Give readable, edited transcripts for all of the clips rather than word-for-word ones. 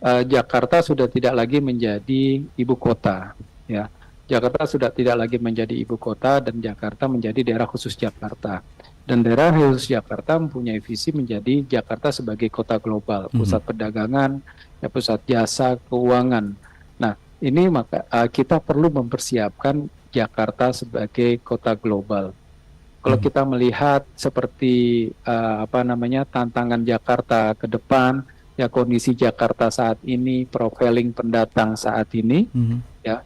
Jakarta sudah tidak lagi menjadi ibu kota, ya. Jakarta sudah tidak lagi menjadi ibu kota dan Jakarta menjadi daerah khusus Jakarta. Dan daerah khusus Jakarta mempunyai visi menjadi Jakarta sebagai kota global, pusat perdagangan, ya, pusat jasa, keuangan. Nah, ini maka kita perlu mempersiapkan Jakarta sebagai kota global. Kalau kita melihat seperti tantangan Jakarta ke depan, ya kondisi Jakarta saat ini, profiling pendatang saat ini, ya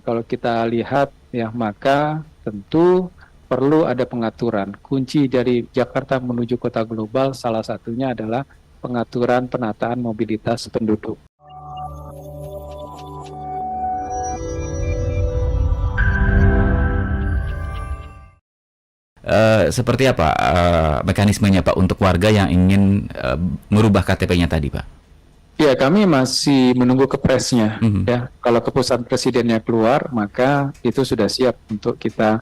kalau kita lihat ya maka tentu perlu ada pengaturan. Kunci dari Jakarta menuju kota global salah satunya adalah pengaturan penataan mobilitas penduduk. Seperti apa mekanismenya Pak untuk warga yang ingin merubah KTP-nya tadi Pak? Ya, kami masih menunggu kepresnya. Ya, kalau keputusan presidennya keluar, maka itu sudah siap untuk kita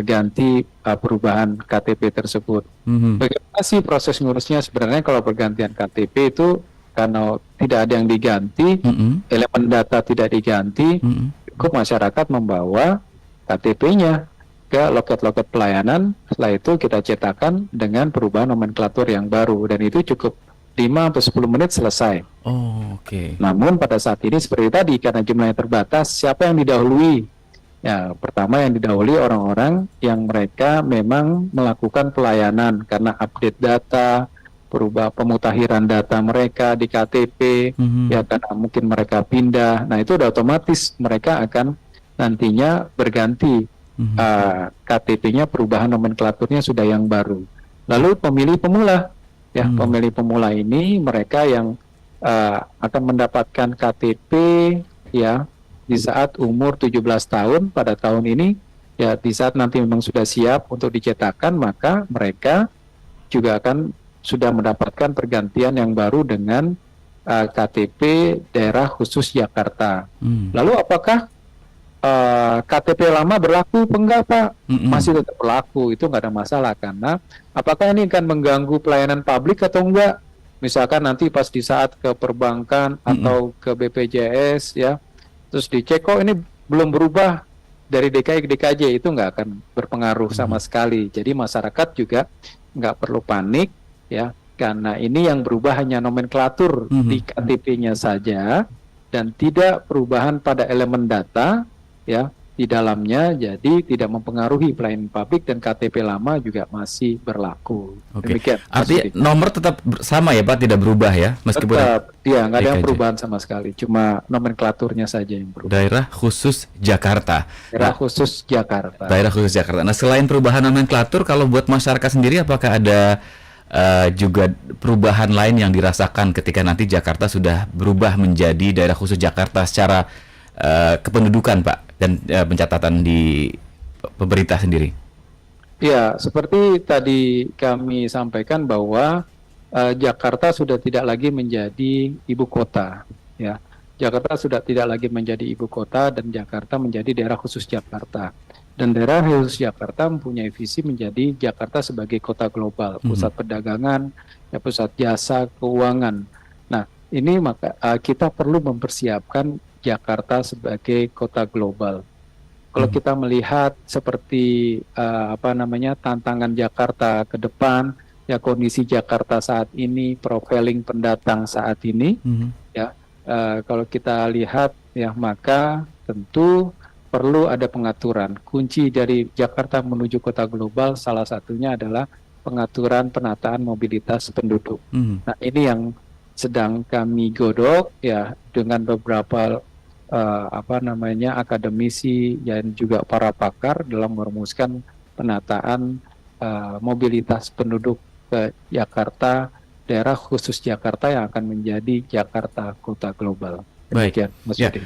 ganti perubahan KTP tersebut. Bagaimana sih proses ngurusnya? Sebenarnya kalau pergantian KTP itu karena tidak ada yang diganti, elemen data tidak diganti, cukup masyarakat membawa KTP-nya ke loket-loket pelayanan. Setelah itu kita cetakan dengan perubahan nomenklatur yang baru, dan itu cukup 5-10 menit selesai. Oke. Namun pada saat ini seperti tadi, karena jumlahnya terbatas, siapa yang didahului? Ya, pertama yang didahului orang-orang yang mereka memang melakukan pelayanan karena update data, berubah pemutahiran data mereka di KTP, ya karena mungkin mereka pindah. Nah, itu udah otomatis mereka akan nantinya berganti. KTP-nya perubahan nomenklaturnya sudah yang baru. Lalu pemilih pemula, ya pemilih pemula ini mereka yang akan mendapatkan KTP ya di saat umur 17 tahun pada tahun ini, ya di saat nanti memang sudah siap untuk dicetakkan, maka mereka juga akan sudah mendapatkan pergantian yang baru dengan KTP daerah khusus Jakarta. Lalu apakah KTP lama berlaku enggak Pak? Masih tetap berlaku, itu nggak ada masalah, karena apakah ini akan mengganggu pelayanan publik atau enggak? Misalkan nanti pas di saat ke perbankan atau ke BPJS ya, terus dicek kok ini belum berubah dari DKI ke DKJ, itu nggak akan berpengaruh sama sekali. Jadi masyarakat juga nggak perlu panik ya, karena ini yang berubah hanya nomenklatur di KTP-nya saja dan tidak perubahan pada elemen data ya di dalamnya, jadi tidak mempengaruhi pelayanan publik dan KTP lama juga masih berlaku. Demikian. Artinya nomor tetap sama ya Pak, tidak berubah ya meskipun tetap, ya nggak ada yang perubahan sama sekali, cuma nomenklaturnya saja yang berubah. Daerah khusus Jakarta. Daerah khusus Jakarta. Daerah khusus Jakarta. Nah, selain perubahan nomenklatur, kalau buat masyarakat sendiri apakah ada juga perubahan lain yang dirasakan ketika nanti Jakarta sudah berubah menjadi daerah khusus Jakarta secara kependudukan Pak dan pencatatan di pemerintah sendiri? Ya, seperti tadi kami sampaikan bahwa Jakarta sudah tidak lagi menjadi ibu kota. Ya, Jakarta sudah tidak lagi menjadi ibu kota dan Jakarta menjadi daerah khusus Jakarta. Dan daerah khusus Jakarta mempunyai visi menjadi Jakarta sebagai kota global, pusat perdagangan, ya, pusat jasa, keuangan. Nah, ini maka kita perlu mempersiapkan Jakarta sebagai kota global. Kalau kita melihat seperti tantangan Jakarta ke depan, ya kondisi Jakarta saat ini, profiling pendatang saat ini, ya kalau kita lihat ya maka tentu perlu ada pengaturan. Kunci dari Jakarta menuju kota global salah satunya adalah pengaturan penataan mobilitas penduduk. Nah, ini yang sedang kami godok ya dengan beberapa akademisi dan juga para pakar dalam merumuskan penataan mobilitas penduduk ke Jakarta, daerah khusus Jakarta yang akan menjadi Jakarta kota global. Baik. Demikian, Mas Yudi.